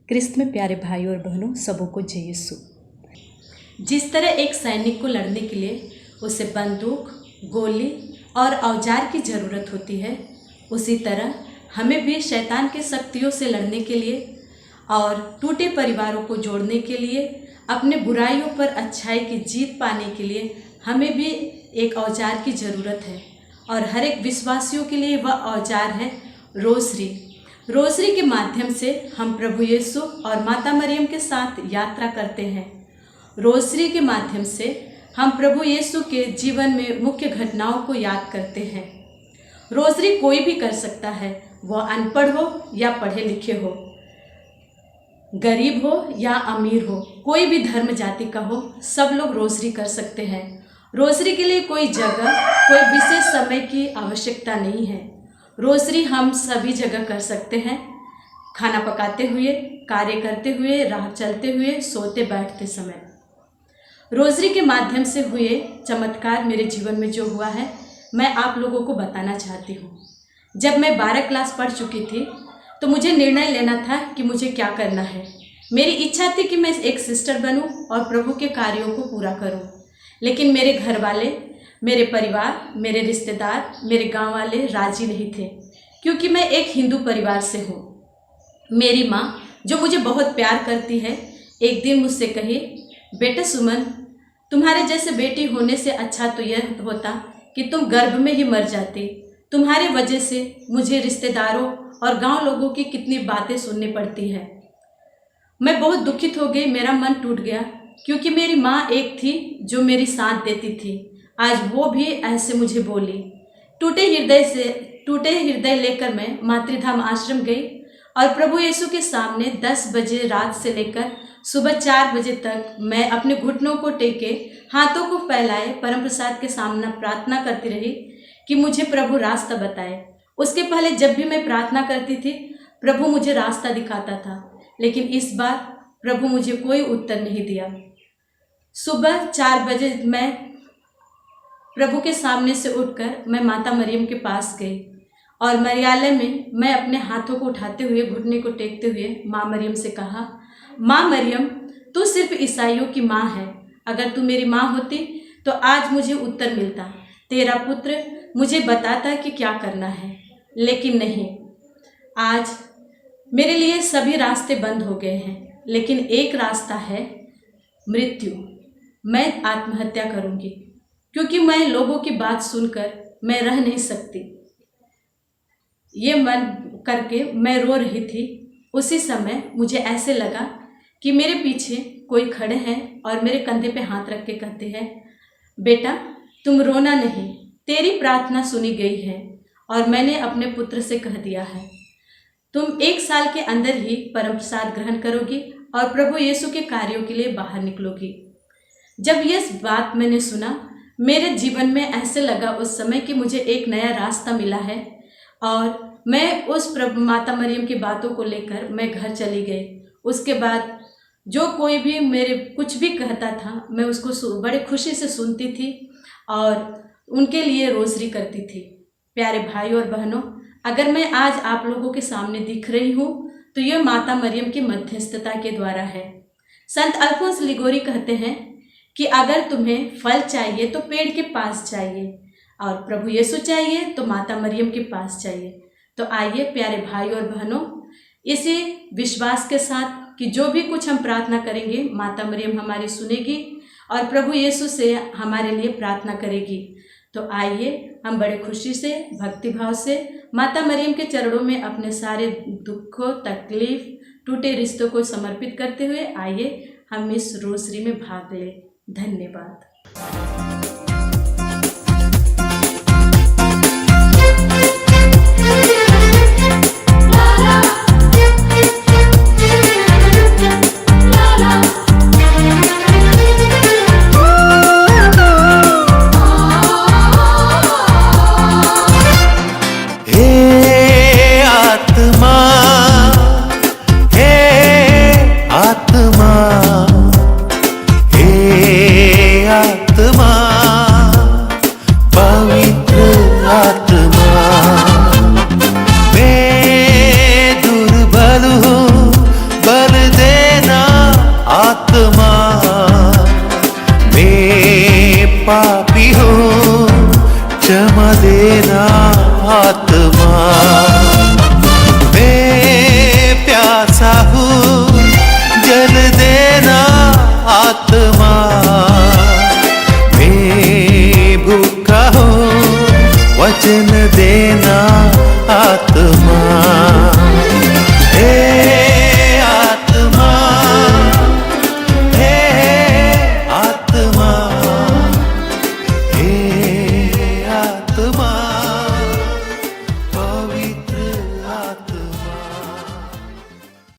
क्रिस्त में प्यारे भाइयों और बहनों, सबों को जय यीशु। जिस तरह एक सैनिक को लड़ने के लिए उसे बंदूक, गोली और औजार की ज़रूरत होती है, उसी तरह हमें भी शैतान की शक्तियों से लड़ने के लिए और टूटे परिवारों को जोड़ने के लिए, अपने बुराइयों पर अच्छाई की जीत पाने के लिए हमें भी एक औजार की ज़रूरत है। और हर एक विश्वासियों के लिए वह औजार है रोसरी। रोसरी के माध्यम से हम प्रभु यीशु और माता मरियम के साथ यात्रा करते हैं। रोसरी के माध्यम से हम प्रभु यीशु के जीवन में मुख्य घटनाओं को याद करते हैं। रोसरी कोई भी कर सकता है, वह अनपढ़ हो या पढ़े लिखे हो, गरीब हो या अमीर हो, कोई भी धर्म जाति का हो, सब लोग रोसरी कर सकते हैं। रोसरी के लिए कोई जगह, कोई विशेष समय की आवश्यकता नहीं है। रोसरी हम सभी जगह कर सकते हैं, खाना पकाते हुए, कार्य करते हुए, राह चलते हुए, सोते बैठते समय। रोसरी के माध्यम से हुए चमत्कार मेरे जीवन में जो हुआ है, मैं आप लोगों को बताना चाहती हूँ। जब मैं 12 क्लास पढ़ चुकी थी तो मुझे निर्णय लेना था कि मुझे क्या करना है। मेरी इच्छा थी कि मैं एक सिस्टर बनूं और प्रभु के कार्यों को पूरा करूं। लेकिन मेरे घर वाले, मेरे परिवार, मेरे रिश्तेदार, मेरे गांव वाले राजी नहीं थे, क्योंकि मैं एक हिंदू परिवार से हूँ। मेरी माँ, जो मुझे बहुत प्यार करती है, एक दिन मुझसे कही, बेटा सुमन, तुम्हारे जैसे बेटी होने से अच्छा तो यह होता कि तुम गर्भ में ही मर जाती। तुम्हारे वजह से मुझे रिश्तेदारों और गांव लोगों की कितनी बातें सुननी पड़ती है। मैं बहुत दुखित हो गई, मेरा मन टूट गया, क्योंकि मेरी माँ एक थी जो मेरी साथ देती थी। आज वो भी ऐसे मुझे बोली। टूटे हृदय लेकर मैं मातृधाम आश्रम गई और प्रभु यीशु के सामने 10 बजे रात से लेकर सुबह 4 बजे तक मैं अपने घुटनों को टेके, हाथों को फैलाए परम प्रसाद के सामने प्रार्थना करती रही कि मुझे प्रभु रास्ता बताए। उसके पहले जब भी मैं प्रार्थना करती थी, प्रभु मुझे रास्ता दिखाता था, लेकिन इस बार प्रभु मुझे कोई उत्तर नहीं दिया। सुबह 4 बजे मैं प्रभु के सामने से उठकर मैं माता मरियम के पास गई और मरियालय में मैं अपने हाथों को उठाते हुए, घुटने को टेकते हुए माँ मरियम से कहा, माँ मरियम, तू सिर्फ ईसाइयों की माँ है। अगर तू मेरी माँ होती तो आज मुझे उत्तर मिलता, तेरा पुत्र मुझे बताता कि क्या करना है। लेकिन नहीं, आज मेरे लिए सभी रास्ते बंद हो गए हैं, लेकिन एक रास्ता है, मृत्यु। मैं आत्महत्या करूंगी, क्योंकि मैं लोगों की बात सुनकर मैं रह नहीं सकती। ये मन करके मैं रो रही थी। उसी समय मुझे ऐसे लगा कि मेरे पीछे कोई खड़े हैं और मेरे कंधे पे हाथ रख के कहते हैं, बेटा तुम रोना नहीं, तेरी प्रार्थना सुनी गई है और मैंने अपने पुत्र से कह दिया है, तुम 1 साल के अंदर ही परम प्रसाद ग्रहण करोगी और प्रभु यीशु के कार्यों के लिए बाहर निकलोगी। जब यह बात मैंने सुना, मेरे जीवन में ऐसे लगा उस समय कि मुझे एक नया रास्ता मिला है और मैं उस प्रभु माता मरियम की बातों को लेकर मैं घर चली गई। उसके बाद जो कोई भी मेरे कुछ भी कहता था, मैं उसको बड़े खुशी से सुनती थी और उनके लिए रोसरी करती थी। प्यारे भाई और बहनों, अगर मैं आज आप लोगों के सामने दिख रही हूँ तो यह माता मरियम की मध्यस्थता के द्वारा है। संत अल्फोंस लिगोरी कहते हैं कि अगर तुम्हें फल चाहिए तो पेड़ के पास चाहिए और प्रभु यीशु चाहिए तो माता मरियम के पास चाहिए। तो आइए प्यारे भाई और बहनों, इसी विश्वास के साथ कि जो भी कुछ हम प्रार्थना करेंगे, माता मरियम हमारी सुनेगी और प्रभु यीशु से हमारे लिए प्रार्थना करेगी। तो आइए हम बड़े खुशी से, भक्तिभाव से माता मरियम के चरणों में अपने सारे दुखों, तकलीफ, टूटे रिश्तों को समर्पित करते हुए आइए हम इस रोसरी में भाग लें। धन्यवाद।